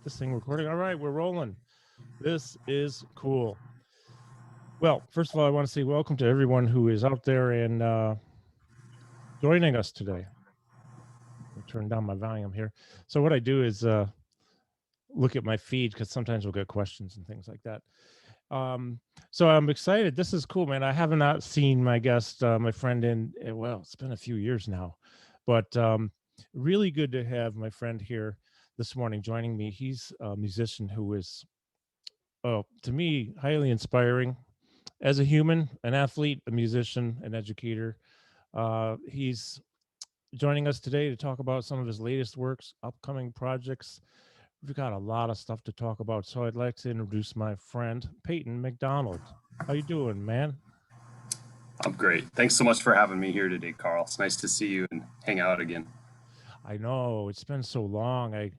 Get this thing recording. All right, we're rolling. This is cool. Well, first of all, I want to say welcome to everyone who is out there and joining us today. I'll turn down my volume here. So what I do is look at my feed because sometimes we'll get questions and things like that. So I'm excited. This is cool, man. I have not seen my guest, my friend well, it's been a few years now, but really good to have my friend here this morning joining me. He's a musician who is, to me, highly inspiring as a human, an athlete, a musician, an educator. He's joining us today to talk about some of his latest works, upcoming projects. We've got a lot of stuff to talk about, so I'd like to introduce my friend, Peyton McDonald. How you doing, man? I'm great. Thanks so much for having me here today, Carl. It's nice to see you and hang out again. I know, it's been so long.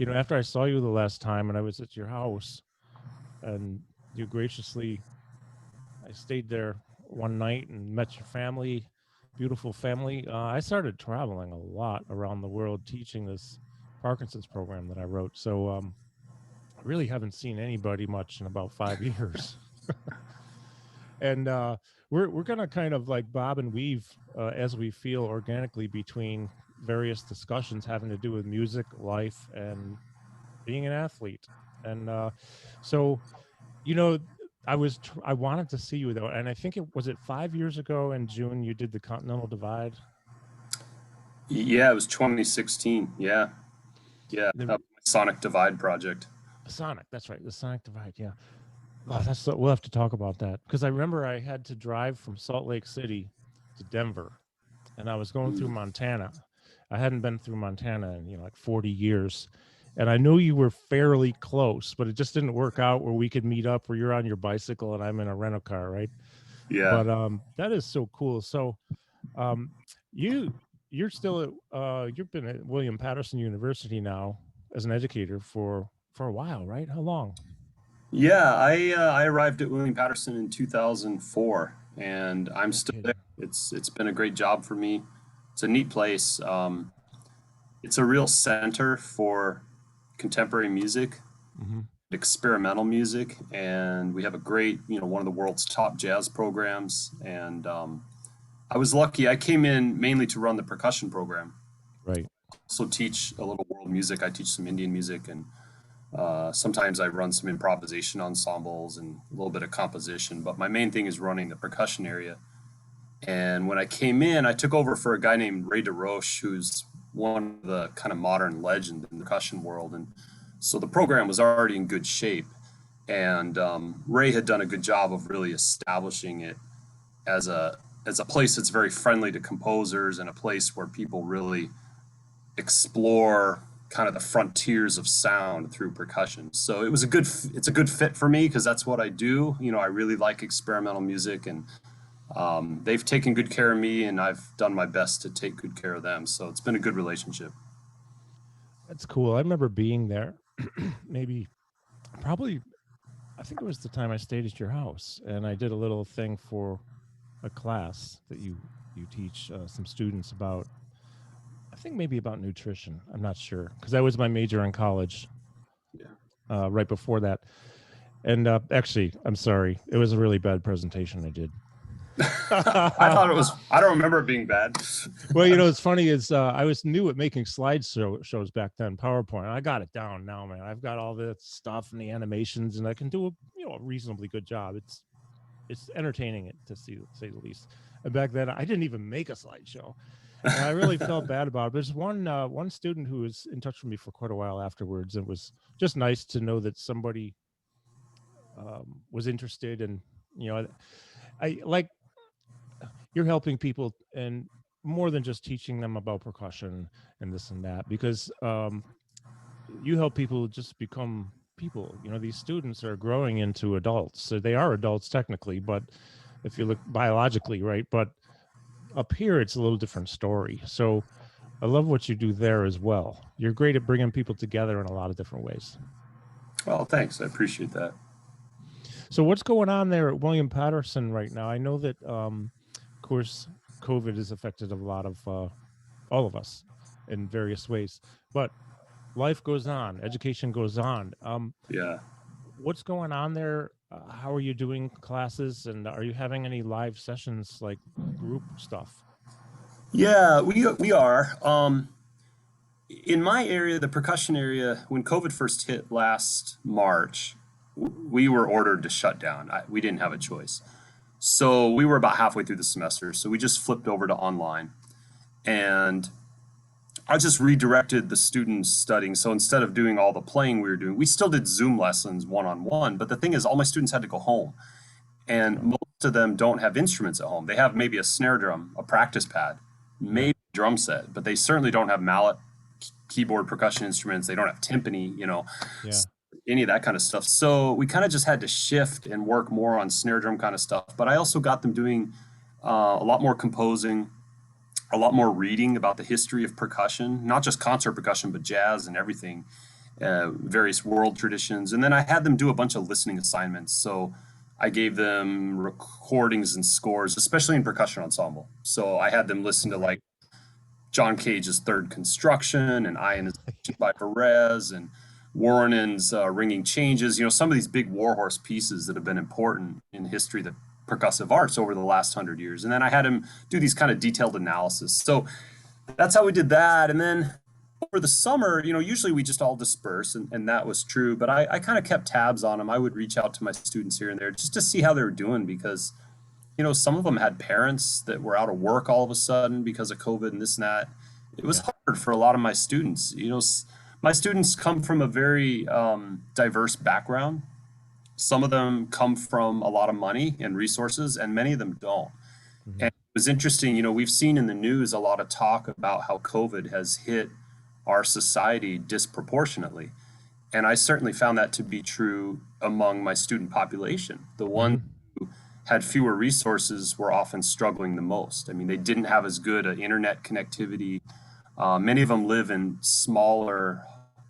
After I saw you the last time and I was at your house and you graciously, I stayed there one night and met your family, beautiful family. I started traveling a lot around the world teaching this Parkinson's program that I wrote. So I really haven't seen anybody much in about 5 years. And we're going to kind of like bob and weave as we feel organically between various discussions having to do with music, life, and being an athlete. And so, I wanted to see you though, and I think it was 5 years ago in June you did the Continental Divide. Yeah, it was 2016. Yeah, the Sonic Divide project. Sonic, that's right, the Sonic Divide. Yeah, we'll have to talk about that because I remember I had to drive from Salt Lake City to Denver, and I was going through Montana. I hadn't been through Montana in like 40 years. And I knew you were fairly close, but it just didn't work out where we could meet up where you're on your bicycle and I'm in a rental car, right? Yeah. But that is so cool. So you're still you've been at William Paterson University now as an educator for a while, right? How long? Yeah, I arrived at William Paterson in 2004, and I'm still there. It's been a great job for me. It's a neat place. It's a real center for contemporary music, experimental music, and we have a great, one of the world's top jazz programs. And I was lucky. I came in mainly to run the percussion program. Right. Also teach a little world music. I teach some Indian music, and sometimes I run some improvisation ensembles and a little bit of composition. But my main thing is running the percussion area. And when I came in, I took over for a guy named Ray DeRoche, who's one of the kind of modern legends in the percussion world. And so the program was already in good shape. And Ray had done a good job of really establishing it as a place that's very friendly to composers and a place where people really explore kind of the frontiers of sound through percussion. So it's a good fit for me because that's what I do. I really like experimental music, and they've taken good care of me, and I've done my best to take good care of them. So it's been a good relationship. That's cool. I remember being there. I think it was the time I stayed at your house, and I did a little thing for a class that you teach some students about. I think maybe about nutrition. I'm not sure because that was my major in college. Yeah. Right before that, and actually, I'm sorry, it was a really bad presentation I did. I thought it was. I don't remember it being bad. Well, it's funny is I was new at making slideshows back then, PowerPoint. I got it down now, man. I've got all the stuff and the animations, and I can do a reasonably good job. It's entertaining to say the least. And back then, I didn't even make a slideshow, and I really felt bad about it. But there's one student who was in touch with me for quite a while afterwards. It was just nice to know that somebody was interested, and I like. You're helping people, and more than just teaching them about percussion and this and that, because you help people just become people. These students are growing into adults, so they are adults technically, but if you look biologically, right? But up here, it's a little different story. So I love what you do there as well. You're great at bringing people together in a lot of different ways. Well, thanks. I appreciate that. So what's going on there at William Paterson right now? I know that of course, COVID has affected a lot of all of us in various ways. But life goes on, education goes on. Yeah. What's going on there? How are you doing classes, and are you having any live sessions like group stuff? Yeah, we are. In my area, the percussion area, when COVID first hit last March, we were ordered to shut down. We didn't have a choice. So we were about halfway through the semester. So we just flipped over to online. And I just redirected the students studying. So instead of doing all the playing we were doing, we still did Zoom lessons one-on-one. But the thing is, all my students had to go home. And most of them don't have instruments at home. They have maybe a snare drum, a practice pad, maybe a drum set, but they certainly don't have mallet, keyboard percussion instruments. They don't have timpani, Yeah. any of that kind of stuff. So we kind of just had to shift and work more on snare drum kind of stuff. But I also got them doing a lot more composing, a lot more reading about the history of percussion, not just concert percussion, but jazz and everything, various world traditions. And then I had them do a bunch of listening assignments. So I gave them recordings and scores, especially in percussion ensemble. So I had them listen to like John Cage's Third Construction and Ionization by Perez and Warrenen's Ringing Changes, some of these big warhorse pieces that have been important in the history of the percussive arts over the last 100 years. And then I had him do these kind of detailed analysis. So that's how we did that. And then over the summer, usually we just all disperse, and that was true. But I kind of kept tabs on them. I would reach out to my students here and there just to see how they were doing because, some of them had parents that were out of work all of a sudden because of COVID and this and that. It was hard for a lot of my students. My students come from a very diverse background. Some of them come from a lot of money and resources, and many of them don't. And it was interesting, we've seen in the news a lot of talk about how COVID has hit our society disproportionately. And I certainly found that to be true among my student population. The ones who had fewer resources were often struggling the most. I mean, they didn't have as good an internet connectivity. Many of them live in smaller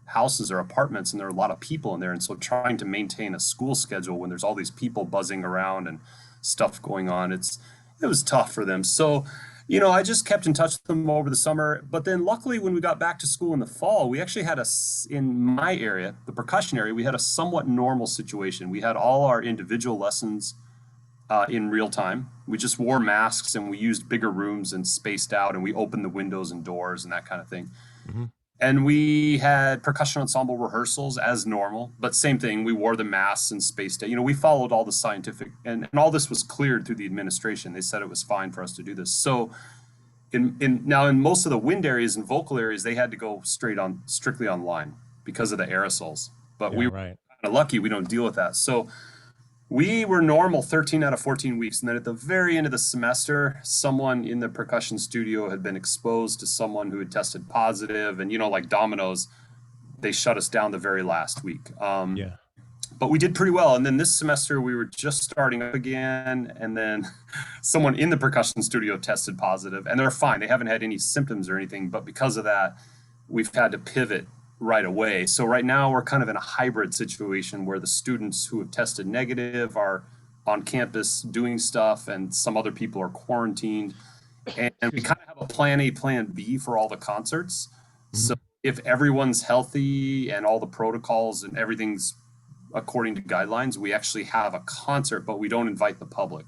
houses or apartments, and there are a lot of people in there. And so trying to maintain a school schedule when there's all these people buzzing around and stuff going on, it was tough for them. So, I just kept in touch with them over the summer. But then luckily, when we got back to school in the fall, we actually had in my area, the percussion area, we had a somewhat normal situation. We had all our individual lessons in real time. We just wore masks and we used bigger rooms and spaced out, and we opened the windows and doors and that kind of thing. And we had percussion ensemble rehearsals as normal, but same thing. We wore the masks and spaced out. We followed all the scientific, and all this was cleared through the administration. They said it was fine for us to do this. So in most of the wind areas and vocal areas, they had to go strictly online because of the aerosols. But we were kind of lucky we don't deal with that. So we were normal 13 out of 14 weeks. And then at the very end of the semester, someone in the percussion studio had been exposed to someone who had tested positive. And, like dominoes, they shut us down the very last week. But we did pretty well. And then this semester, we were just starting up again. And then someone in the percussion studio tested positive. And they're fine. They haven't had any symptoms or anything. But because of that, we've had to pivot right away. So right now we're kind of in a hybrid situation where the students who have tested negative are on campus doing stuff and some other people are quarantined. And we kind of have a plan A, plan B for all the concerts. So if everyone's healthy and all the protocols and everything's according to guidelines, we actually have a concert, but we don't invite the public.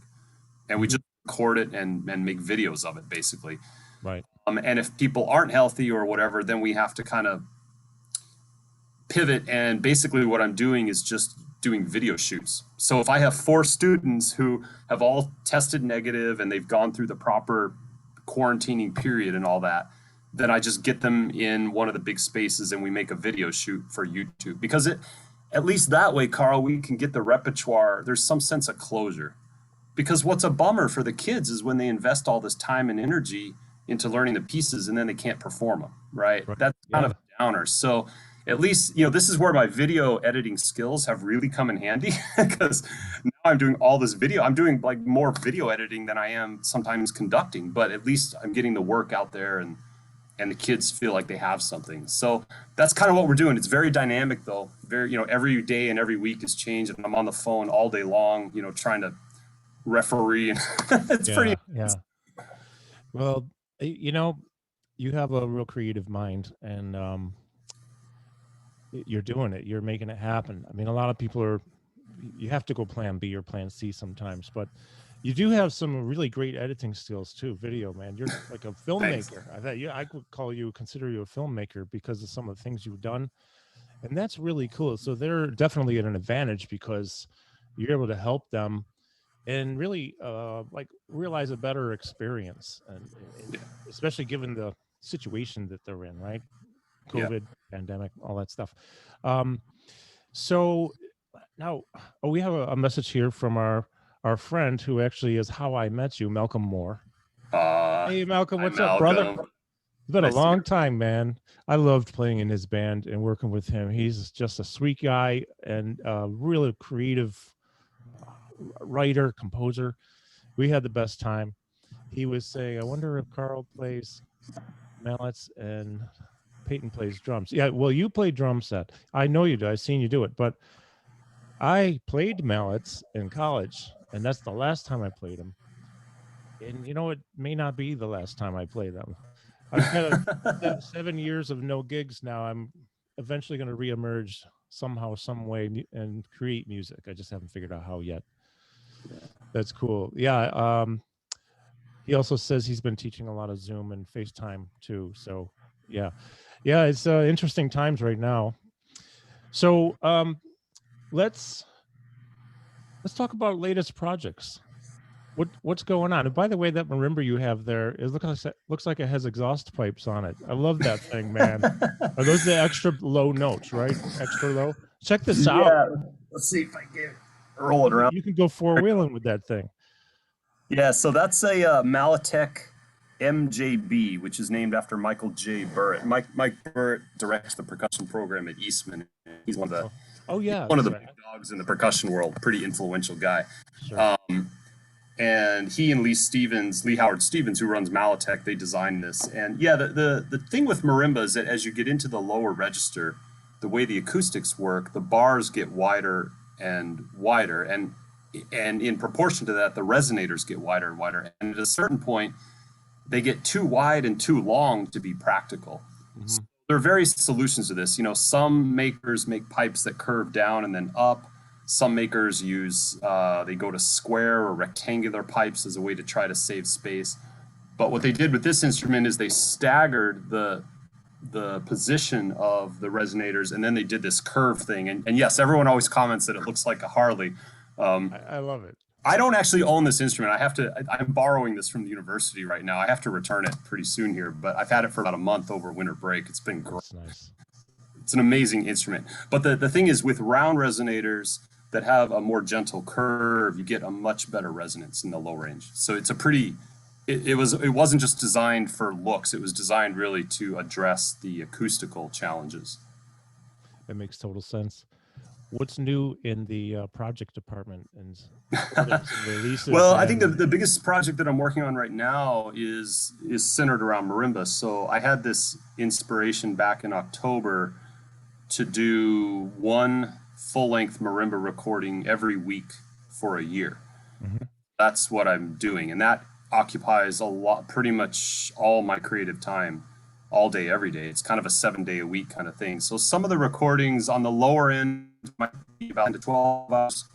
And we just record it and make videos of it, basically. Right. And if people aren't healthy or whatever, then we have to kind of pivot, and basically what I'm doing is just doing video shoots. So if I have 4 students who have all tested negative and they've gone through the proper quarantining period and all that, then I just get them in one of the big spaces and we make a video shoot for YouTube. Because at least that way, Carl, we can get the repertoire. There's some sense of closure. Because what's a bummer for the kids is when they invest all this time and energy into learning the pieces and then they can't perform them, right? That's kind of a downer. So at least, this is where my video editing skills have really come in handy because now I'm doing all this video. I'm doing like more video editing than I am sometimes conducting, but at least I'm getting the work out there and the kids feel like they have something. So that's kind of what we're doing. It's very dynamic though. Very, every day and every week is changed, and I'm on the phone all day long, trying to referee. And it's pretty. Yeah. Well, you have a real creative mind, and you're doing it. You're making it happen. I mean, a lot of people are, you have to go plan B or plan C sometimes, but you do have some really great editing skills too. Video, man. You're like a filmmaker. I thought I could consider you a filmmaker because of some of the things you've done. And that's really cool. So they're definitely at an advantage because you're able to help them and really like realize a better experience, and especially given the situation that they're in, right? COVID, pandemic, all that stuff. So now, we have a message here from our friend who actually is how I met you, Malcolm Moore. Hey, Malcolm, what's up, brother? It's been a long time, man. I loved playing in his band and working with him. He's just a sweet guy and really creative writer, composer. We had the best time. He was saying, I wonder if Carl plays mallets and Peyton plays drums. Yeah, well, you play drum set. I know you do. I've seen you do it, but I played mallets in college, and that's the last time I played them. And you know, it may not be the last time I play them. I've had 7 years of no gigs now. I'm eventually going to reemerge somehow, some way, and create music. I just haven't figured out how yet. That's cool. Yeah. He also says he's been teaching a lot of Zoom and FaceTime too. So yeah, it's interesting times right now. So let's talk about latest projects. What's going on? And by the way, that marimba you have there, it looks like it has exhaust pipes on it. I love that thing, man. Are those the extra low notes, right? Extra low. Check this out. Yeah, let's see if I can roll it around. You can go four-wheeling with that thing. Yeah, so that's a Malatech MJB, which is named after Michael J. Burritt. Mike Burritt directs the percussion program at Eastman. He's one of the big dogs in the percussion world. Pretty influential guy. Sure. And he and Lee Howard Stevens, who runs Malatech, they designed this. And yeah, the thing with marimba is that as you get into the lower register, the way the acoustics work, the bars get wider and wider, and in proportion to that, the resonators get wider and wider. And at a certain point, they get too wide and too long to be practical. Mm-hmm. So there are various solutions to this. You know, some makers make pipes that curve down and then up. Some makers use, they go to square or rectangular pipes as a way to try to save space. But what they did with this instrument is they staggered the position of the resonators, and then they did this curve thing. And yes, everyone always comments that it looks like a Harley. I love it. I don't actually own this instrument. I'm borrowing this from the university right now. I have to return it pretty soon here, but I've had it for about a month over winter break. It's been great. That's nice. It's an amazing instrument. But the thing is, with round resonators that have a more gentle curve, you get a much better resonance in the low range. So it's it wasn't just designed for looks. It was designed really to address the acoustical challenges. That makes total sense. What's new in the project department and releases? Well, I think the biggest project that I'm working on right now is centered around marimba. So I had this inspiration back in October to do one full-length marimba recording every week for a year. Mm-hmm. That's what I'm doing, and that occupies pretty much all my creative time, all day, every day. It's kind of a 7-day-a-week kind of thing. So some of the recordings on the lower end might be about 10 to 12 hours.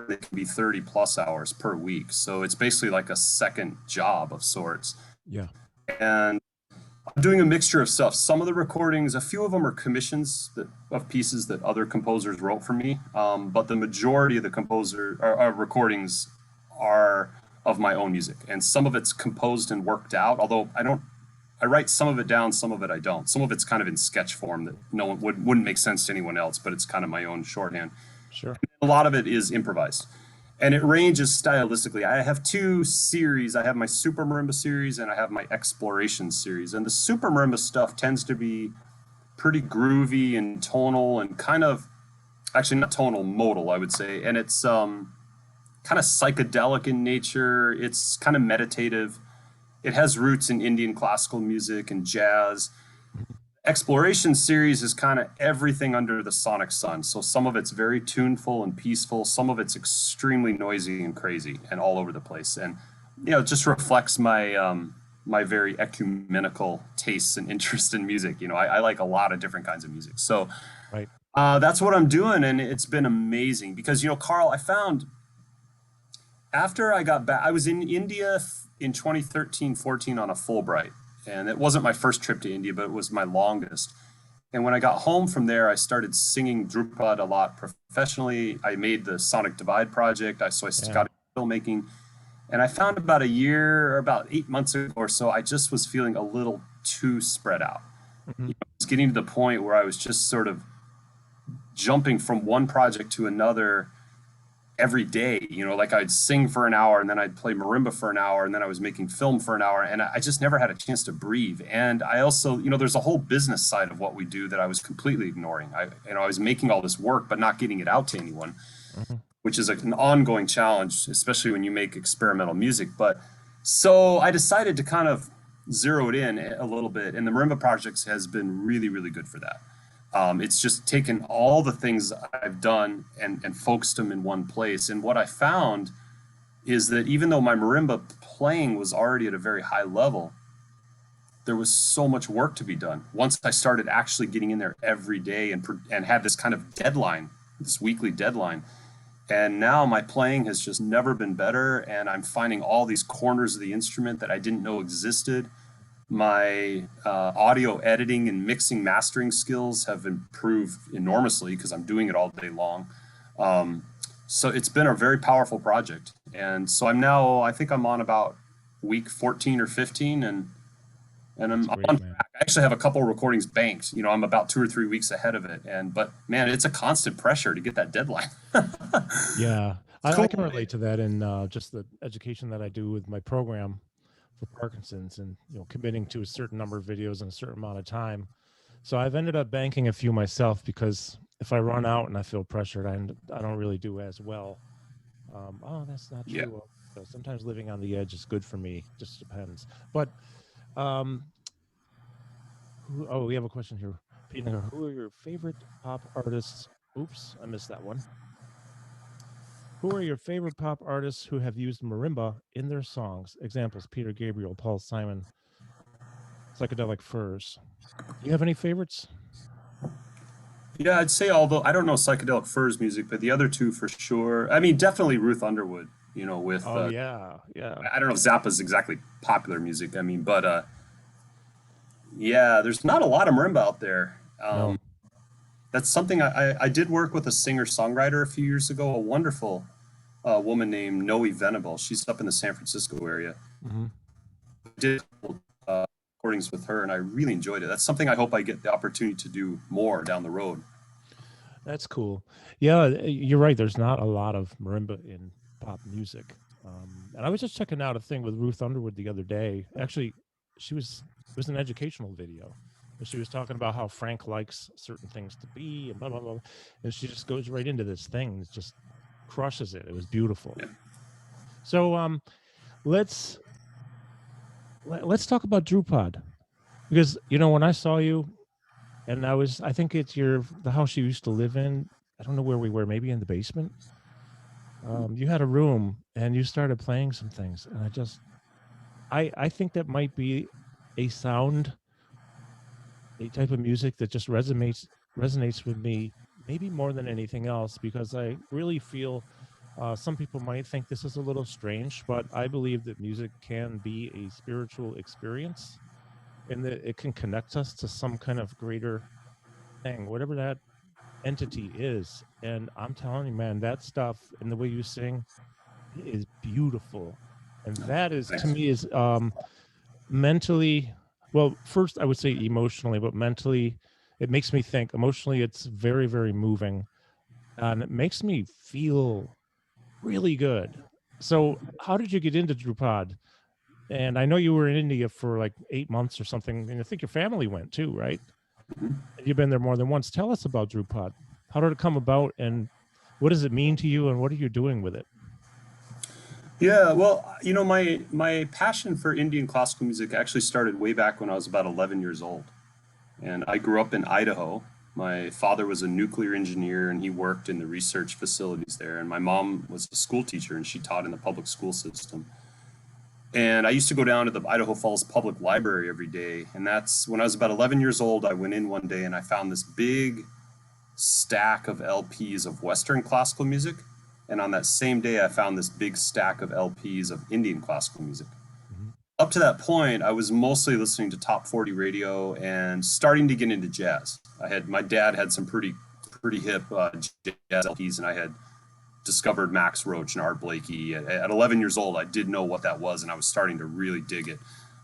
It can be 30 plus hours per week. So it's basically like a second job of sorts. Yeah. And I'm doing a mixture of stuff. Some of the recordings, a few of them are commissions of pieces that other composers wrote for me. But the majority of the recordings are of my own music. And some of it's composed and worked out, although I write some of it down, some of it I don't. Some of it's kind of in sketch form that no one wouldn't make sense to anyone else, but it's kind of my own shorthand. Sure. A lot of it is improvised. And it ranges stylistically. I have two series. I have my Super Marimba series and I have my Exploration series. And the Super Marimba stuff tends to be pretty groovy and tonal and kind of, actually not tonal, modal, I would say. And it's kind of psychedelic in nature. It's kind of meditative. It has roots in Indian classical music and jazz. Exploration series is kind of everything under the sonic sun. So some of it's very tuneful and peaceful. Some of it's extremely noisy and crazy and all over the place. And, you know, it just reflects my my very ecumenical tastes and interest in music. You know, I like a lot of different kinds of music. So Right. that's what I'm doing, and it's been amazing because, you know, Carl, I found after I got back, I was in India in 2013-14 on a Fulbright, and it wasn't my first trip to India, but it was my longest. And when I got home from there, I started singing Dhrupad a lot professionally. I made the Sonic Divide project, so I Yeah. got into filmmaking. And I found about a year or about 8 months ago or so, I just was feeling a little too spread out. Hmm. You know, I was getting to the point where I was just sort of jumping from one project to another every day. You know, like I'd sing for an hour and then I'd play marimba for an hour and then I was making film for an hour, and I just never had a chance to breathe. And I also, you know, there's a whole business side of what we do that I was completely ignoring. I was making all this work but not getting it out to anyone, Hmm. which is an ongoing challenge, especially when you make experimental music. But so I decided to kind of zero it in a little bit, and the marimba projects has been really, really good for that. It's just taken all the things I've done and focused them in one place. And what I found is that even though my marimba playing was already at a very high level, there was so much work to be done. Once I started actually getting in there every day and had this kind of deadline, this weekly deadline. And now my playing has just never been better. And I'm finding all these corners of the instrument that I didn't know existed. My audio editing and mixing mastering skills have improved enormously because I'm doing it all day long. So it's been a very powerful project. And so I think I'm on about week 14 or 15, and I'm Great, on man. track. I actually have a couple of recordings banked. You know, I'm about 2 or 3 weeks ahead of it. But man, it's a constant pressure to get that deadline. Yeah, It's I cool. can relate to that in just the education that I do with my program for Parkinson's, and committing to a certain number of videos in a certain amount of time. So I've ended up banking a few myself because if I run out and I feel pressured, I don't really do as well. Oh, that's not Yeah. true. Sometimes living on the edge is good for me. Just depends. But um, we have a question here. Peter, who are your favorite pop artists? Oops, I missed that one. Who are your favorite pop artists who have used marimba in their songs? Examples: Peter Gabriel, Paul Simon, Psychedelic Furs. Do you have any favorites? Yeah, I'd say, although I don't know Psychedelic Furs music, but the other two for sure. I mean, definitely Ruth Underwood, you know, with Oh yeah, yeah. I don't know if Zappa's exactly popular music. I mean, but yeah, there's not a lot of marimba out there. No. That's something I did work with a singer-songwriter a few years ago, a wonderful woman named Noe Venable. She's up in the San Francisco area. Hmm. I did recordings with her, and I really enjoyed it. That's something I hope I get the opportunity to do more down the road. That's cool. Yeah, you're right. There's not a lot of marimba in pop music. And I was just checking out a thing with Ruth Underwood the other day. Actually, it was an educational video. And she was talking about how Frank likes certain things to be and blah, blah, blah. And she just goes right into this thing and just crushes it. It was beautiful. Yeah. So let's talk about Dhrupad. Because, when I saw you, and I think it's the house you used to live in. I don't know where we were, maybe in the basement. You had a room and you started playing some things. And I think that might be a sound, a type of music that just resonates with me, maybe more than anything else, because I really feel some people might think this is a little strange, but I believe that music can be a spiritual experience and that it can connect us to some kind of greater thing, whatever that entity is. And I'm telling you, man, that stuff and the way you sing is beautiful. And that is, to Thanks. me, is mentally, well, first I would say emotionally, but mentally, it makes me think. Emotionally, it's very, very moving, and it makes me feel really good. So, how did you get into Drupad? And I know you were in India for like 8 months or something, and I think your family went too, right? You've been there more than once. Tell us about Dhrupad. How did it come about, and what does it mean to you, and what are you doing with it? Yeah, well, you know, my passion for Indian classical music actually started way back when I was about 11 years old. And I grew up in Idaho. My father was a nuclear engineer and he worked in the research facilities there. And my mom was a school teacher and she taught in the public school system. And I used to go down to the Idaho Falls Public Library every day. And that's when I was about 11 years old. I went in one day and I found this big stack of LPs of Western classical music. And on that same day, I found this big stack of LPs of Indian classical music. Mm-hmm. Up to that point, I was mostly listening to top 40 radio and starting to get into jazz. My dad had some pretty hip jazz LPs, and I had discovered Max Roach and Art Blakey. At 11 years old, I did know what that was, and I was starting to really dig it.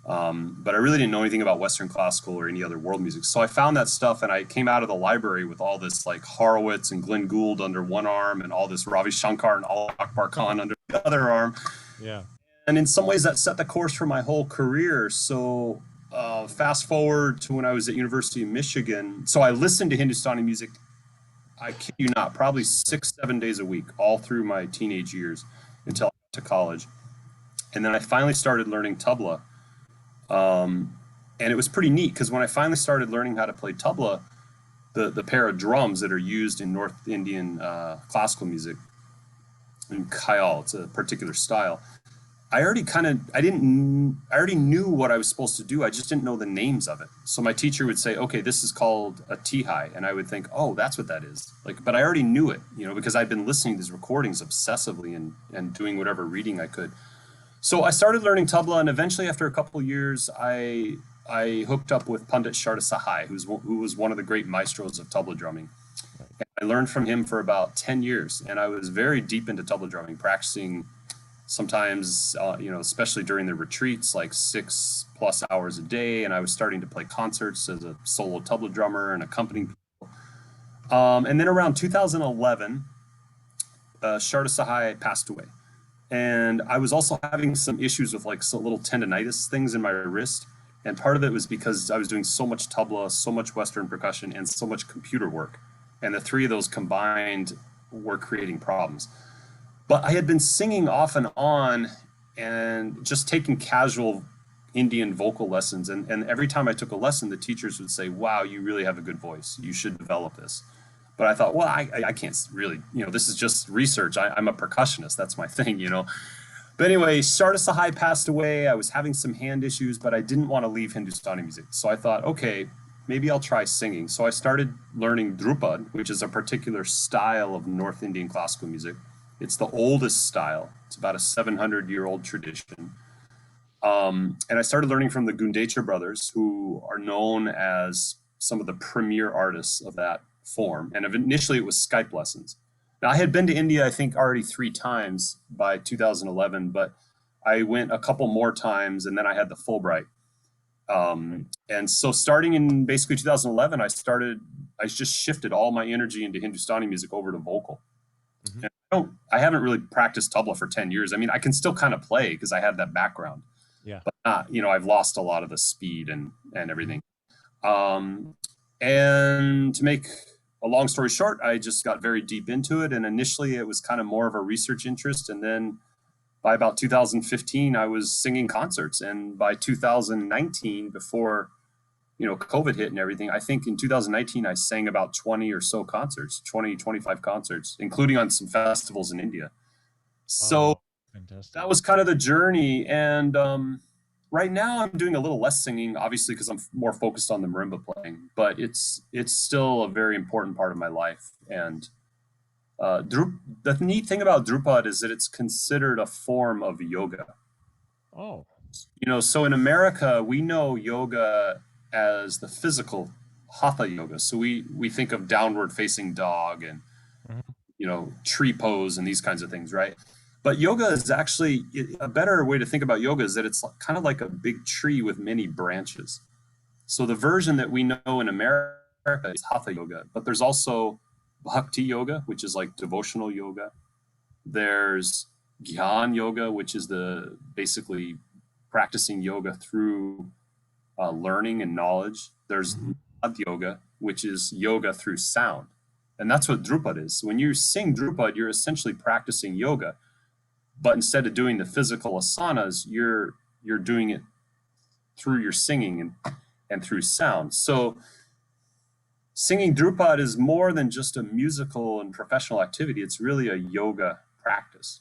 But I really didn't know anything about Western classical or any other world music. So I found that stuff, and I came out of the library with all this like Horowitz and Glenn Gould under one arm, and all this Ravi Shankar and Allah Akbar Khan under the other arm. Yeah. And in some ways, that set the course for my whole career. So fast forward to when I was at University of Michigan. So I listened to Hindustani music, I kid you not, probably 6-7 days a week, all through my teenage years until I got to college. And then I finally started learning tabla. And it was pretty neat because when I finally started learning how to play tabla, the pair of drums that are used in North Indian classical music, in Khyal, it's a particular style. I already knew what I was supposed to do. I just didn't know the names of it. So my teacher would say, okay, this is called a tihai. And I would think, oh, that's what that is. But I already knew it, because I'd been listening to these recordings obsessively and doing whatever reading I could. So I started learning tabla, and eventually after a couple of years, I hooked up with Pandit Sharda Sahai, who was one of the great maestros of tabla drumming. And I learned from him for about 10 years, and I was very deep into tabla drumming, practicing sometimes, especially during the retreats, like 6+ hours a day. And I was starting to play concerts as a solo tabla drummer and accompanying people. And then around 2011, Sharda Sahai passed away. And I was also having some issues with like some little tendonitis things in my wrist. And part of it was because I was doing so much tabla, so much Western percussion, and so much computer work. And the three of those combined were creating problems. But I had been singing off and on and just taking casual Indian vocal lessons. And every time I took a lesson, the teachers would say, wow, you really have a good voice. You should develop this. But I thought, well, I can't really, this is just research. I'm a percussionist. That's my thing, But anyway, Sharda Sahai passed away. I was having some hand issues, but I didn't want to leave Hindustani music. So I thought, okay, maybe I'll try singing. So I started learning Dhrupad, which is a particular style of North Indian classical music. It's the oldest style. It's about a 700-year-old tradition. And I started learning from the Gundecha Brothers, who are known as some of the premier artists of that form. And initially it was Skype lessons. Now I had been to India, I think already 3 times by 2011, but I went a couple more times, and then I had the Fulbright. And so starting in basically 2011, I just shifted all my energy into Hindustani music over to vocal. Mm-hmm. I haven't really practiced tabla for 10 years. I mean, I can still kind of play because I have that background. Yeah. But I've lost a lot of the speed and everything. And to make a long story short, I just got very deep into it. And initially it was kind of more of a research interest. And then by about 2015, I was singing concerts. And by 2019, before COVID hit and everything, I think in 2019, I sang about 20 or so concerts, 25 concerts, including on some festivals in India. Wow, so fantastic. That was kind of the journey. And right now I'm doing a little less singing, obviously, because I'm more focused on the marimba playing, but it's still a very important part of my life. And the neat thing about Dhrupad is that it's considered a form of yoga. Oh. So in America, we know yoga as the physical hatha yoga. So we think of downward facing dog and, tree pose and these kinds of things, right? But yoga is actually, a better way to think about yoga is that it's kind of like a big tree with many branches. So the version that we know in America is hatha yoga, but there's also bhakti yoga, which is like devotional yoga. There's Gyan yoga, which is basically practicing yoga through learning and knowledge. There's Nad yoga, which is yoga through sound. And that's what Dhrupad is. So when you sing Dhrupad, you're essentially practicing yoga. But instead of doing the physical asanas, you're doing it through your singing and through sound. So singing Dhrupad is more than just a musical and professional activity. It's really a yoga practice.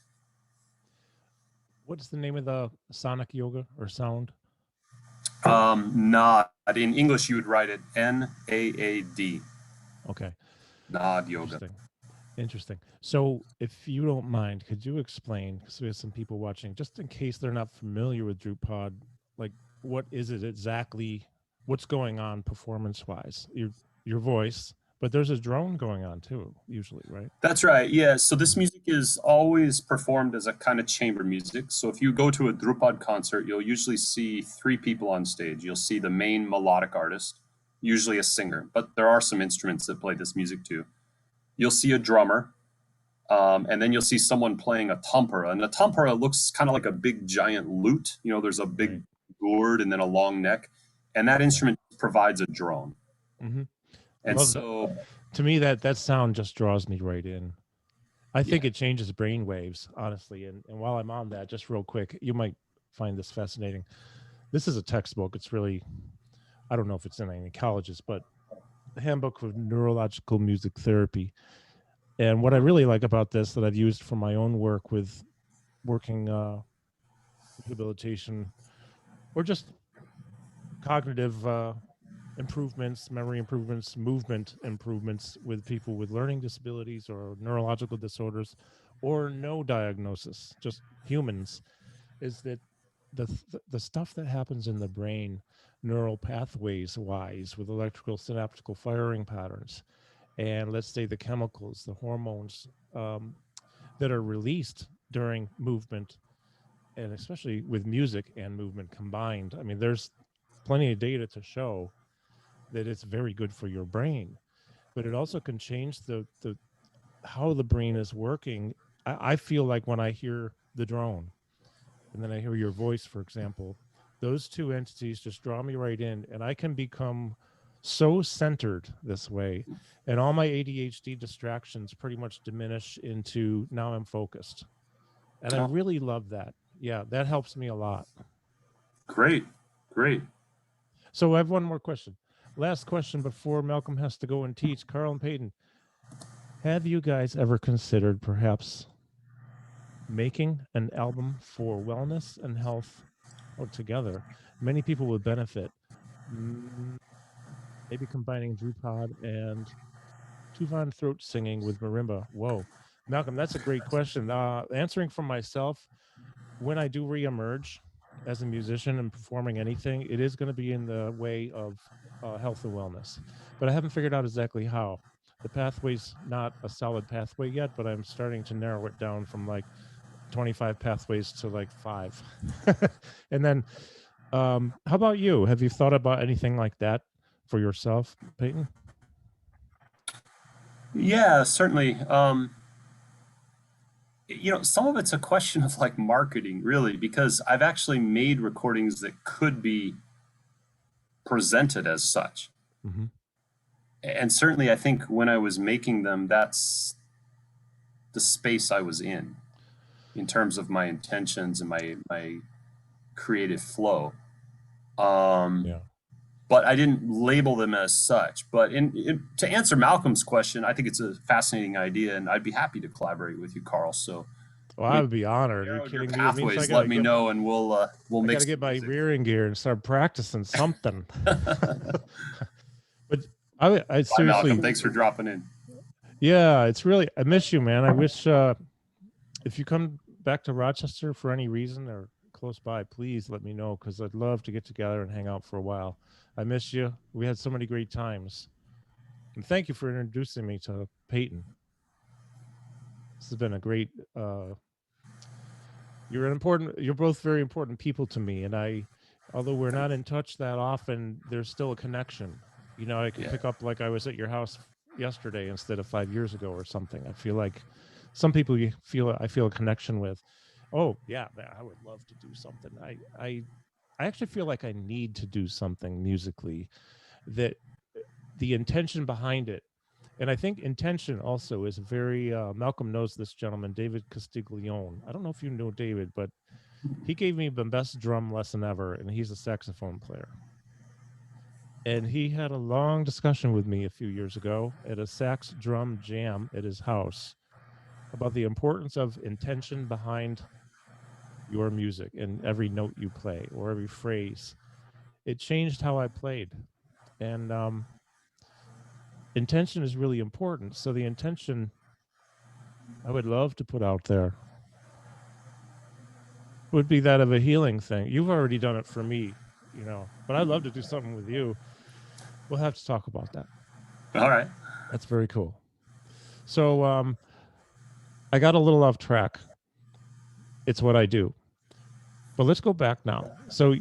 What's the name of the sonic yoga or sound? Nod. In English, you would write it Naad. Okay. Nod yoga. Interesting. Interesting. So, if you don't mind, could you explain, because we have some people watching, just in case they're not familiar with Dhrupad, like what is it exactly? What's going on performance-wise? Your voice, but there's a drone going on too, usually, right? That's right. Yeah. So this music is always performed as a kind of chamber music. So if you go to a Dhrupad concert, you'll usually see three people on stage. You'll see the main melodic artist, usually a singer, but there are some instruments that play this music too. You'll see a drummer, and then you'll see someone playing a tampura. And a tampura looks kind of like a big giant lute. You know, there's a big gourd and then a long neck, and that instrument provides a drone. Mm-hmm. And Love so, that. To me, that sound just draws me right in. I think it changes brain waves, honestly. And while I'm on that, just real quick, you might find this fascinating. This is a textbook. It's really, I don't know if it's in any colleges, but the Handbook of Neurological Music Therapy. And what I really like about this that I've used for my own work with working rehabilitation or just cognitive improvements, memory improvements, movement improvements with people with learning disabilities or neurological disorders or no diagnosis, just humans, is that the stuff that happens in the brain neural pathways wise with electrical synaptical firing patterns and let's say the chemicals, the hormones that are released during movement and especially with music and movement combined. I mean, there's plenty of data to show that it's very good for your brain, but it also can change the how the brain is working. I feel like when I hear the drone and then I hear your voice, for example, those two entities just draw me right in, and I can become so centered this way, and all my ADHD distractions pretty much diminish into now I'm focused, and I really love that. Yeah, that helps me a lot. great. So I have one more question. Last question before Malcolm has to go and teach. Carl and Peyton, have you guys ever considered perhaps making an album for wellness and health together? Many people would benefit. Maybe combining Dhrupad and Tuvan throat singing with marimba. Whoa. Malcolm, that's a great question. Answering for myself, when I do reemerge as a musician and performing anything, it is going to be in the way of health and wellness. But I haven't figured out exactly how. The pathway's not a solid pathway yet, but I'm starting to narrow it down from like 25 pathways to like 5. And then, how about you? Have you thought about anything like that for yourself, Peyton? Yeah, certainly. You know, some of it's a question of like marketing, really, because I've actually made recordings that could be presented as such. Mm-hmm. And certainly, I think when I was making them, that's the space I was in terms of my intentions and my creative flow. Yeah. But I didn't label them as such. But to answer Malcolm's question, I think it's a fascinating idea, and I'd be happy to collaborate with you, Carl. So, Well, I would be honored. Are you your kidding me? It means pathways, let me know, and we'll I make. got to get my rearing gear and start practicing something. But I seriously. Bye, Malcolm. Thanks for dropping in. Yeah, it's really, I miss you, man. I wish if you come back to Rochester for any reason or close by, please let me know because I'd love to get together and hang out for a while. I miss you. We had so many great times. And thank you for introducing me to Peyton. This has been a great you're both very important people to me, and although we're not in touch that often, there's still a connection. You know, I can pick up like I was at your house yesterday instead of 5 years ago or something. I feel like some people I feel a connection with. Oh yeah, man, I would love to do something. I actually feel like I need to do something musically that the intention behind it. And I think intention also is very, Malcolm knows this gentleman, David Castiglione. I don't know if you know David, but he gave me the best drum lesson ever, and he's a saxophone player. And he had a long discussion with me a few years ago at a sax drum jam at his house about the importance of intention behind your music and every note you play or every phrase. It changed how I played. And intention is really important. So the intention I would love to put out there would be that of a healing thing. You've already done it for me, you know, but I'd love to do something with you. We'll have to talk about that. All right. That's very cool. So I got a little off track. It's what I do. But let's go back now. So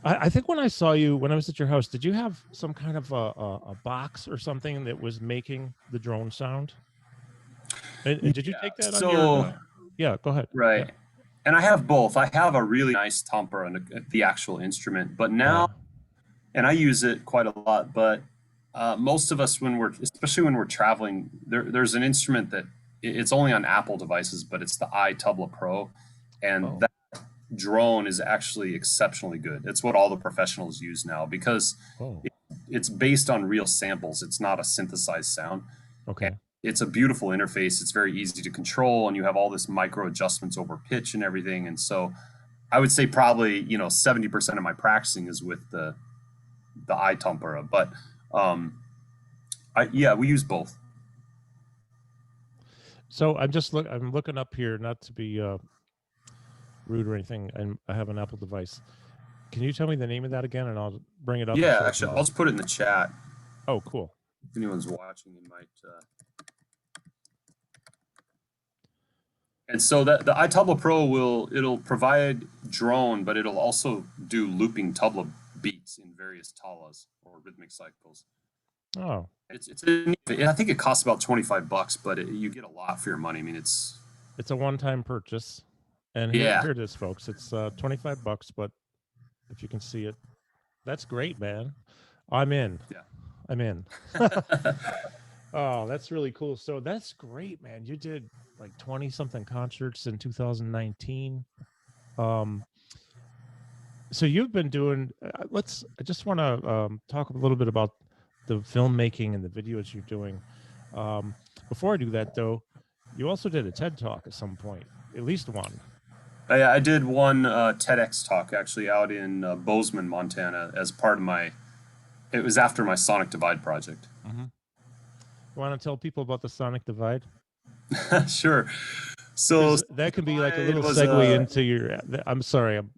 I think when I saw you, when I was at your house, did you have some kind of a box or something that was making the drone sound? And did you take that on your... Yeah, go ahead. Right. Yeah. And I have both. I have a really nice tamper on the actual instrument, but now, and I use it quite a lot, but most of us, especially when we're traveling, there's an instrument that it's only on Apple devices, but it's the iTabla Pro. And that drone is actually exceptionally good. It's what all the professionals use now because it's based on real samples. It's not a synthesized sound. Okay. And it's a beautiful interface. It's very easy to control, and you have all this micro adjustments over pitch and everything. And so I would say probably, 70% of my practicing is with the iTumpera, but we use both. So I'm looking up here, not to be rude or anything, and I have an Apple device. Can you tell me the name of that again, and I'll bring it up? Yeah, actually, I'll just put it in the chat. Oh, cool. If anyone's watching, you might. And so the iTabla Pro it'll provide drone, but it'll also do looping tabla beats in various tablas or rhythmic cycles. Oh, I think it costs about $25, but you get a lot for your money. I mean, it's a one-time purchase, and here it is, folks. It's $25, but if you can see it, that's great, man. I'm in. Yeah, I'm in. Oh, that's really cool. So that's great, man. You did like 20 something concerts in 2019. So you've been doing, I just want to talk a little bit about the filmmaking and the videos you're doing. Before I do that though, you also did a TED Talk at some point, at least one. I did one TEDx talk actually out in Bozeman, Montana as part of it was after my Sonic Divide project. Mm-hmm. You want to tell people about the Sonic Divide? Sure. So that can be like a little segue into your, I'm sorry, I'm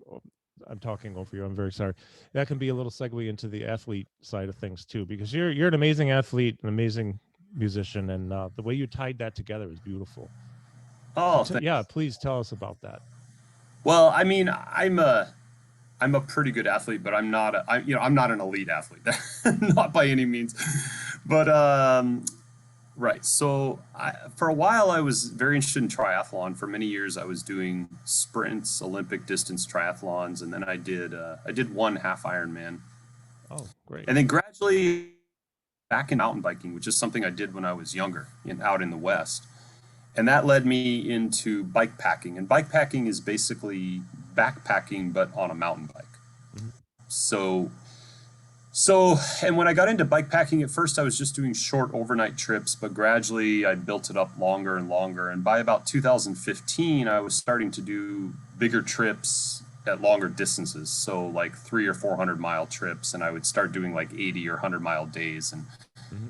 talking over you. I'm very sorry. That can be a little segue into the athlete side of things too, because you're an amazing athlete, an amazing musician, and the way you tied that together is beautiful. Oh, yeah. Please tell us about that. Well, I mean, I'm a pretty good athlete, but I'm not an elite athlete, not by any means. But right. So for a while, I was very interested in triathlon. For many years, I was doing sprints, Olympic distance triathlons, and then I did one half Ironman. Oh, great! And then gradually back in mountain biking, which is something I did when I was younger, out in the West, and that led me into bike packing. And bike packing is basically backpacking, but on a mountain bike. Mm-hmm. So, and when I got into bike packing, at first I was just doing short overnight trips, but gradually I built it up longer and longer. And by about 2015, I was starting to do bigger trips at longer distances. So like 300 or 400 mile trips. And I would start doing like 80 or 100 mile days. And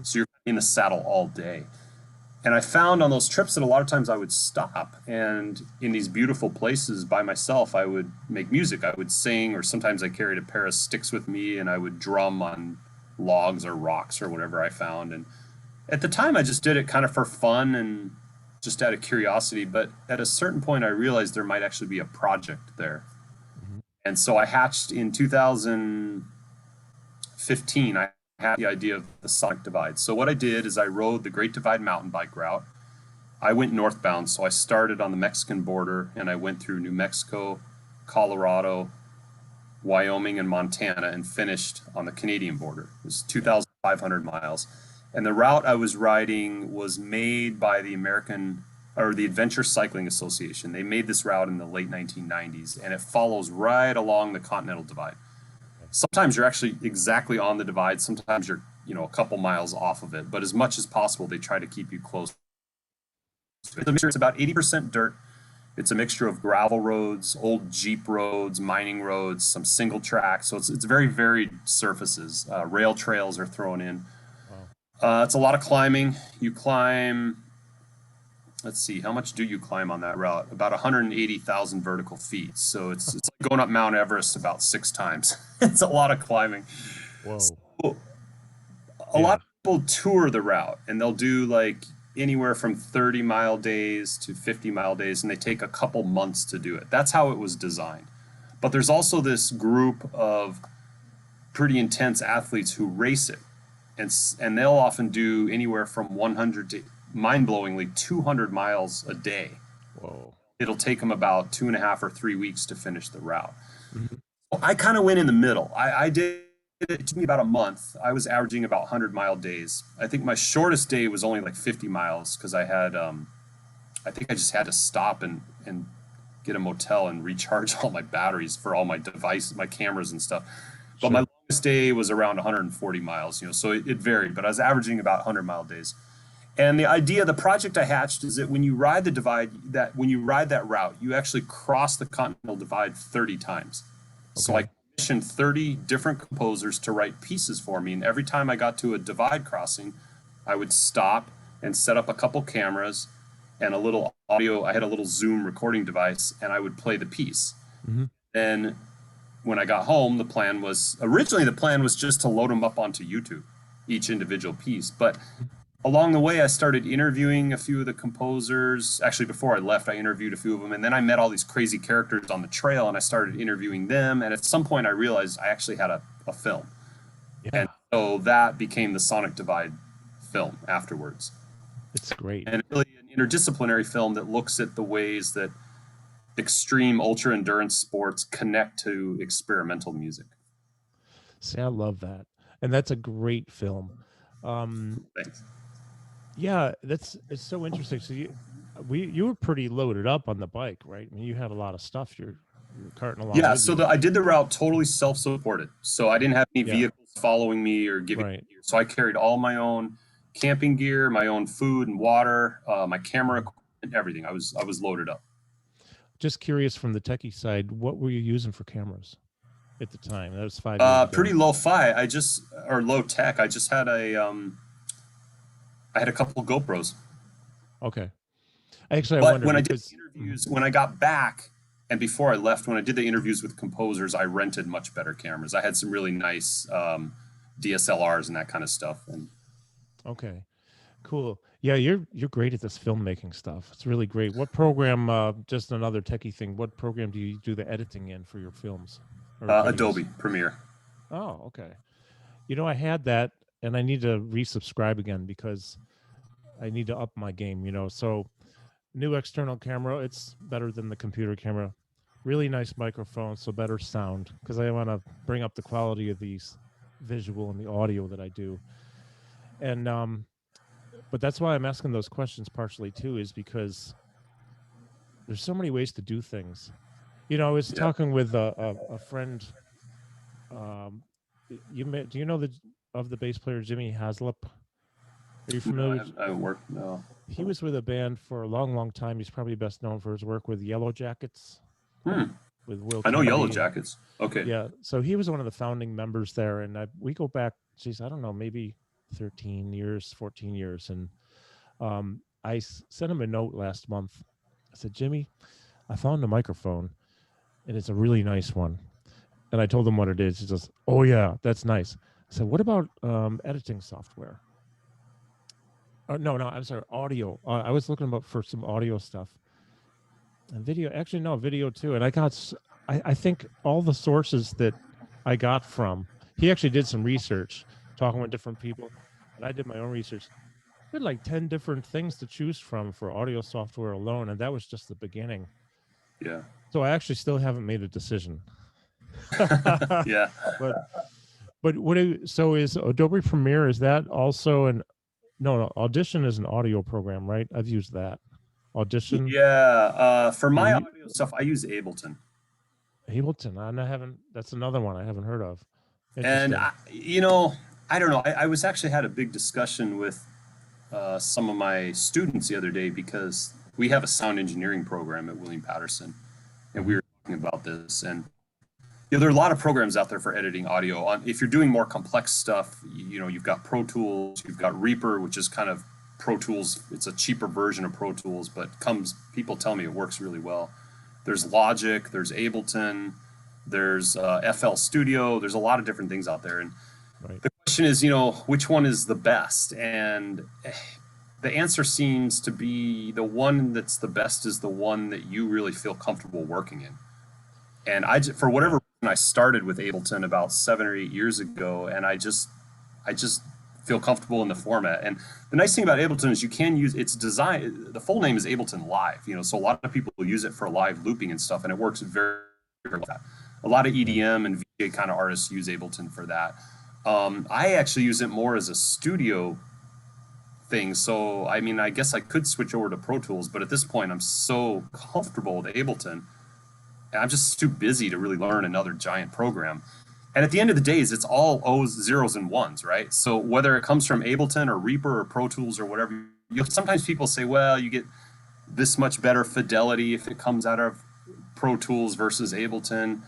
so you're in the saddle all day. And I found on those trips that a lot of times I would stop, and in these beautiful places by myself, I would make music. I would sing, or sometimes I carried a pair of sticks with me and I would drum on logs or rocks or whatever I found. And at the time I just did it kind of for fun and just out of curiosity. But at a certain point I realized there might actually be a project there. Mm-hmm. And so I hatched in 2015, I had the idea of the Sonic Divide. So what I did is I rode the Great Divide mountain bike route. I went northbound, so I started on the Mexican border and I went through New Mexico, Colorado, Wyoming, and Montana, and finished on the Canadian border. It was 2,500 miles. And the route I was riding was made by the Adventure Cycling Association. They made this route in the late 1990s, and it follows right along the Continental Divide. Sometimes you're actually exactly on the divide. Sometimes you're, a couple miles off of it. But as much as possible, they try to keep you close to it. It's about 80% dirt It's a mixture of gravel roads, old Jeep roads, mining roads, some single track. So it's very varied surfaces. Rail trails are thrown in. Wow. It's a lot of climbing. You climb, let's see, how much do you climb on that route? About 180,000 vertical feet. So it's like going up Mount Everest about 6 times. It's a lot of climbing. Whoa. So a lot of people tour the route, and they'll do like anywhere from 30-mile days to 50-mile days, and they take a couple months to do it. That's how it was designed. But there's also this group of pretty intense athletes who race it, and they'll often do anywhere from 100 to mind-blowingly 200 miles a day. Whoa. It'll take them about 2.5 or 3 weeks to finish the route. Mm-hmm. I kind of went in the middle. I did. It took me about a month. I was averaging about 100-mile days. I think my shortest day was only like 50 miles because I had, I think I just had to stop and get a motel and recharge all my batteries for all my devices, my cameras and stuff. But my longest day was around 140 miles, so it varied, but I was averaging about 100-mile days. And the project I hatched is that when you ride the divide, when you ride that route, you actually cross the Continental Divide 30 times. Okay. So I commissioned 30 different composers to write pieces for me. And every time I got to a divide crossing, I would stop and set up a couple cameras and a little audio. I had a little Zoom recording device, and I would play the piece. Mm-hmm. Then when I got home, the plan was just to load them up onto YouTube, each individual piece. But along the way, I started interviewing a few of the composers. Actually, before I left, I interviewed a few of them. And then I met all these crazy characters on the trail, and I started interviewing them. And at some point, I realized I actually had a film. Yeah. And so that became the Sonic Divide film afterwards. It's great. And really an interdisciplinary film that looks at the ways that extreme ultra-endurance sports connect to experimental music. See, I love that. And that's a great film. Thanks. Yeah, it's so interesting. So you were pretty loaded up on the bike, right? I mean, you had a lot of stuff you're carting along. Yeah, so I did the route totally self-supported. So I didn't have any vehicles following me or giving me gear. So I carried all my own camping gear, my own food and water, my camera equipment, everything. I was loaded up. Just curious, from the techie side, what were you using for cameras at the time? That was 5 years ago. Pretty low-fi. Or low tech. I just had I had a couple of GoPros. Okay. Actually, but when I did the interviews, when I got back and before I left, when I did the interviews with composers, I rented much better cameras. I had some really nice DSLRs and that kind of stuff. And okay, cool. Yeah, you're great at this filmmaking stuff. It's really great. What program? Just another techie thing. What program do you do the editing in for your films? Adobe Premiere. Oh, okay. I had that, and I need to resubscribe again because I need to up my game, So new external camera, it's better than the computer camera. Really nice microphone, so better sound, because I want to bring up the quality of these visual and the audio that I do. And but that's why I'm asking those questions partially too, is because there's so many ways to do things. I was talking with a friend. Do you know of the bass player Jimmy Haslip? Are you familiar? No, I work. No. He was with a band for a long, long time. He's probably best known for his work with Yellow Jackets. With Will. I know Yellow Jackets. Okay. Yeah. So he was one of the founding members there, and we go back. Geez, I don't know, maybe 13 years, 14 years, and I sent him a note last month. I said, Jimmy, I found a microphone, and it's a really nice one. And I told him what it is. He says, oh yeah, that's nice. I said, what about editing software? No, I'm sorry, audio. I was looking for some audio stuff. And video, actually, no, video too. And I think all the sources that I got from, he actually did some research, talking with different people, and I did my own research. We had like 10 different things to choose from for audio software alone, and that was just the beginning. Yeah. So I actually still haven't made a decision. Yeah. But so is Adobe Premiere, is that also no, Audition is an audio program, right? I've used that. Audition. Yeah. For my audio stuff, I use Ableton. That's another one I haven't heard of. And I don't know. I was actually had a big discussion with some of my students the other day because we have a sound engineering program at William Paterson, and we were talking about this. And there are a lot of programs out there for editing audio. If you're doing more complex stuff, you've got Pro Tools, you've got Reaper, which is kind of Pro Tools. It's a cheaper version of Pro Tools, but people tell me it works really well. There's Logic, there's Ableton, there's FL Studio. There's a lot of different things out there. And the question is, which one is the best? And the answer seems to be the one that's the best is the one that you really feel comfortable working in. And for whatever reason, I started with Ableton about 7 or 8 years ago, and I just feel comfortable in the format. And the nice thing about Ableton is you can use its design. The full name is Ableton Live, so a lot of people use it for live looping and stuff, and it works very, very well. A lot of EDM and VJ kind of artists use Ableton for that. I actually use it more as a studio thing. So, I guess I could switch over to Pro Tools, but at this point, I'm so comfortable with Ableton, and I'm just too busy to really learn another giant program. And at the end of the day, it's all O's, zeros, and ones, right? So whether it comes from Ableton or Reaper or Pro Tools or whatever, sometimes people say, well, you get this much better fidelity if it comes out of Pro Tools versus Ableton.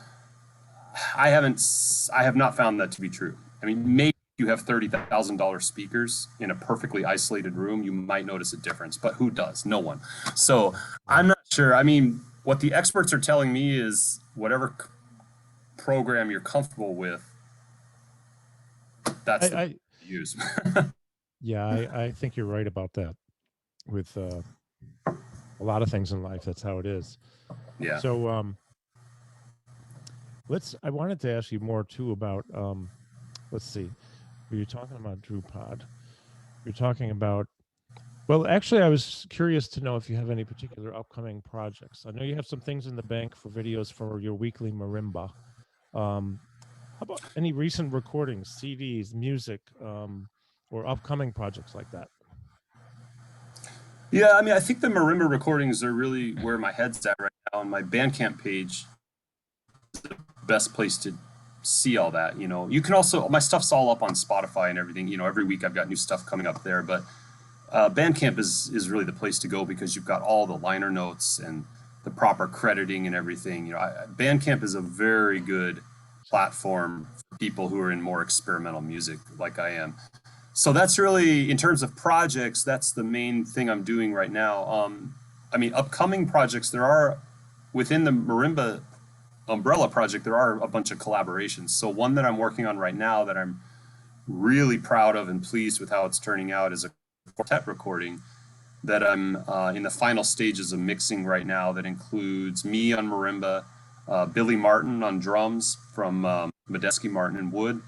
I have not found that to be true. Maybe if you have $30,000 speakers in a perfectly isolated room, you might notice a difference, but who does? No one. So I'm not sure. What the experts are telling me is whatever program you're comfortable with, that's the use. Yeah, I think you're right about that. With a lot of things in life, that's how it is. Yeah. So I wanted to ask you more too about let's see. You're talking about Dhrupad. You're talking about, well, actually, I was curious to know if you have any particular upcoming projects. I know you have some things in the bank for videos for your weekly Marimba. How about any recent recordings, CDs, music, or upcoming projects like that? Yeah, I think the Marimba recordings are really where my head's at right now, and my Bandcamp page is the best place to see all that. You can also, my stuff's all up on Spotify and everything. Every week I've got new stuff coming up there, but Bandcamp is really the place to go because you've got all the liner notes and the proper crediting and everything. Bandcamp is a very good platform for people who are in more experimental music like I am. So that's really, in terms of projects, that's the main thing I'm doing right now. Upcoming projects, there are, within the Marimba umbrella project, there are a bunch of collaborations. So one that I'm working on right now that I'm really proud of and pleased with how it's turning out is a quartet recording that I'm in the final stages of mixing right now, that includes me on marimba, Billy Martin on drums from Medeski Martin and Wood,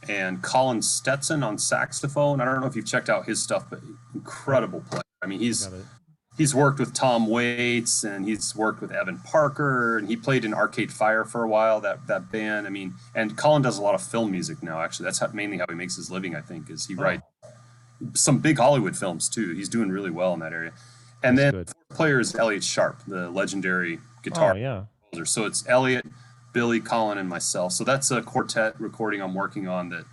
and Colin Stetson on saxophone. I don't know if you've checked out his stuff, but incredible player. He's worked with Tom Waits, and he's worked with Evan Parker, and he played in Arcade Fire for a while, that band. And Colin does a lot of film music now, actually. That's mainly how he makes his living, I think, is he writes some big Hollywood films, too. He's doing really well in that area. And then the fourth player is Elliot Sharp, the legendary guitar composer. So it's Elliot, Billy, Colin, and myself. So that's a quartet recording I'm working on that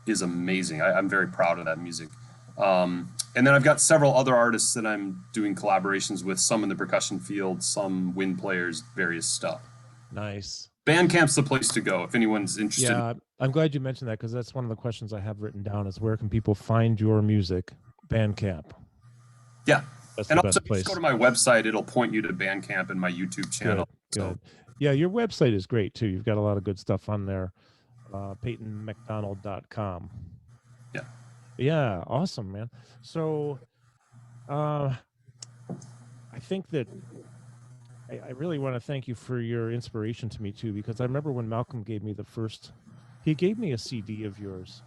is amazing. I'm very proud of that music. And then I've got several other artists that I'm doing collaborations with, some in the percussion field, some wind players, various stuff. Nice. Bandcamp's the place to go if anyone's interested. Yeah, I'm glad you mentioned that, because that's one of the questions I have written down is where can people find your music? Bandcamp. Yeah. That's and the also, best place. If you go to my website, it'll point you to Bandcamp and my YouTube channel. Good. Yeah, your website is great, too. You've got a lot of good stuff on there. PaytonMcDonald.com. Yeah. Yeah, awesome, man. So I think that I really want to thank you for your inspiration to me, too, because I remember when Malcolm gave me he gave me a CD of yours,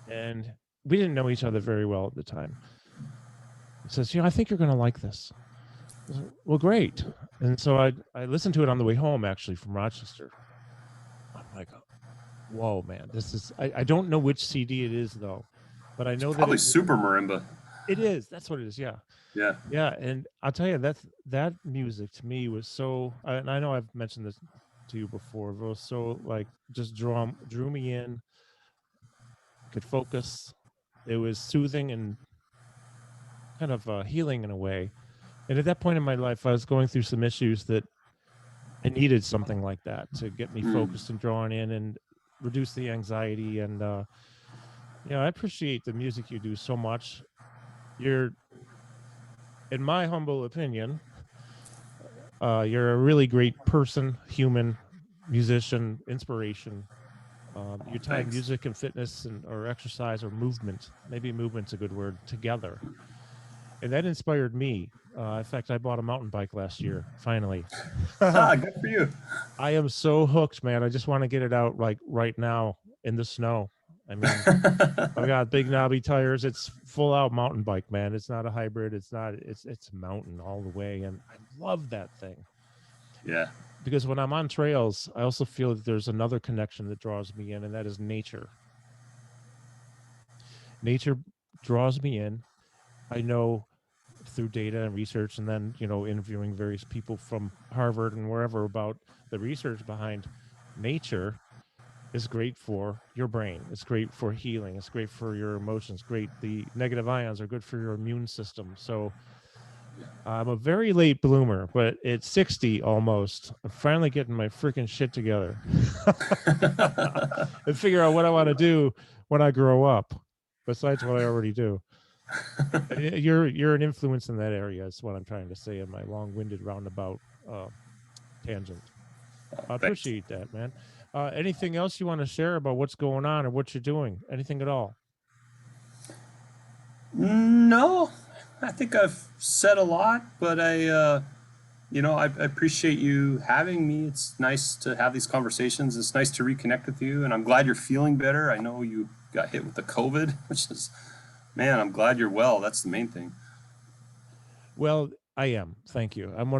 and we didn't know each other very well at the time. He says, I think you're going to like this. I said, well, great. And so I listened to it on the way home, actually, from Rochester. I'm like, whoa, man, this is, I don't know which CD it is, though, but I know that probably Super Marimba. It is. That's what it is. Yeah. Yeah. Yeah. And I'll tell you, that music to me was so, and I know I've mentioned this to you before, it was so just drew me in, could focus. It was soothing and kind of healing in a way. And at that point in my life, I was going through some issues that I needed something like that to get me focused and drawn in and reduce the anxiety. And, I appreciate the music you do so much. You're, in my humble opinion, you're a really great person, human, musician, inspiration. You tie music and fitness or exercise or movement, maybe movement's a good word, together. And that inspired me. In fact, I bought a mountain bike last year, finally. Good for you. I am so hooked, man. I just want to get it out like right now in the snow. I mean, I've got big knobby tires. It's full out mountain bike, man. It's not a hybrid. It's mountain all the way. And I love that thing. Yeah. Because when I'm on trails, I also feel that there's another connection that draws me in, and that is nature. Nature draws me in. I know through data and research, and then, interviewing various people from Harvard and wherever about the research behind nature is great for your brain. It's great for healing. It's great for your emotions. Great. The negative ions are good for your immune system. So I'm a very late bloomer, but at 60 almost, I'm finally getting my freaking shit together and figure out what I want to do when I grow up, besides what I already do. You're an influence in that area, is what I'm trying to say in my long-winded roundabout tangent. I appreciate that, man. Anything else you want to share about what's going on or what you're doing? Anything at all? No, I think I've said a lot, but I appreciate you having me. It's nice to have these conversations. It's nice to reconnect with you, and I'm glad you're feeling better. I know you got hit with the COVID, which is, man, I'm glad you're well. That's the main thing. Well, I am. Thank you. I'm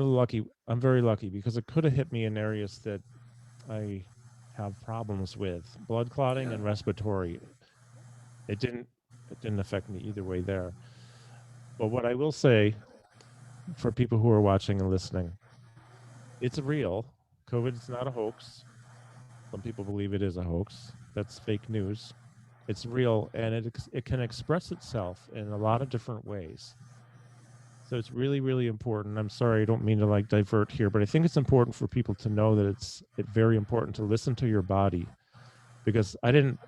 very lucky, because it could have hit me in areas that I have problems with, blood clotting and respiratory. It didn't affect me either way there. But what I will say for people who are watching and listening, it's real. COVID is not a hoax. Some people believe it is a hoax. That's fake news. It's real, and it can express itself in a lot of different ways. So it's really, really important. I'm sorry, I don't mean to divert here, but I think it's important for people to know that it's very important to listen to your body, because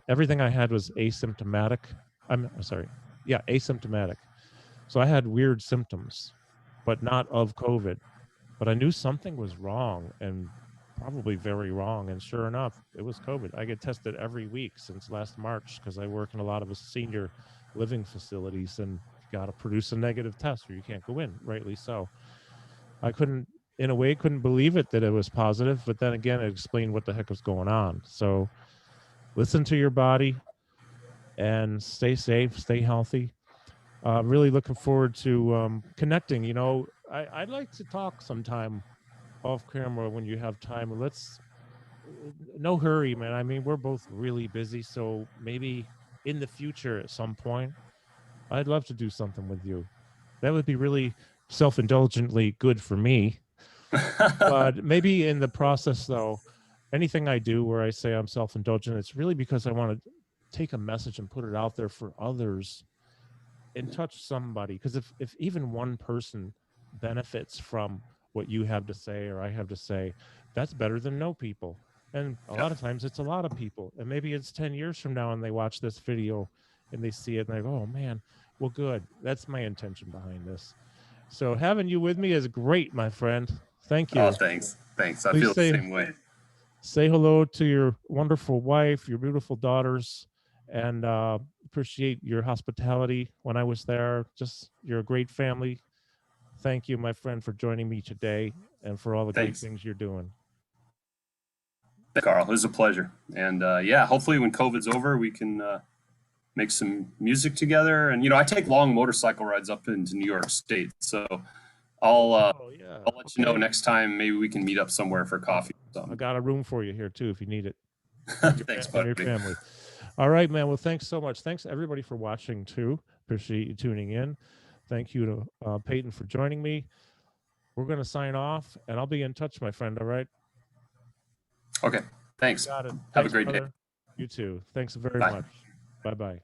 everything I had was asymptomatic. Asymptomatic. So I had weird symptoms, but not of COVID. But I knew something was wrong, and probably very wrong. And sure enough, it was COVID. I get tested every week since last March, because I work in a lot of senior living facilities, and you got to produce a negative test or you can't go in, rightly so. I couldn't believe it that it was positive, but then again, it explained what the heck was going on. So listen to your body and stay safe, stay healthy. Really looking forward to connecting. I'd like to talk sometime off camera when you have time. No hurry, man. I mean, we're both really busy, so maybe in the future at some point, I'd love to do something with you. That would be really self-indulgently good for me. But maybe in the process, though, anything I do where I say I'm self-indulgent, it's really because I want to take a message and put it out there for others and touch somebody. Because if even one person benefits from what you have to say or I have to say, that's better than no people. And a lot of times it's a lot of people. And maybe it's 10 years from now and they watch this video and they see it and they go, oh, man, well, good. That's my intention behind this. So having you with me is great, my friend. Thank you. Oh, thanks. I feel the same way. Say hello to your wonderful wife, your beautiful daughters, and appreciate your hospitality when I was there. You're a great family. Thank you, my friend, for joining me today and for all the great things you're doing. Carl, it was a pleasure. And hopefully when COVID's over, we can make some music together. And, I take long motorcycle rides up into New York State. So I'll let you know next time. Maybe we can meet up somewhere for coffee. I got a room for you here, too, if you need it. Thanks, buddy. Your family. All right, man. Well, thanks so much. Thanks, everybody, for watching, too. Appreciate you tuning in. Thank you to Peyton for joining me. We're going to sign off, and I'll be in touch, my friend. All right? Okay. Thanks. Got it. Have a great day. You too. Thanks very much. Bye-bye.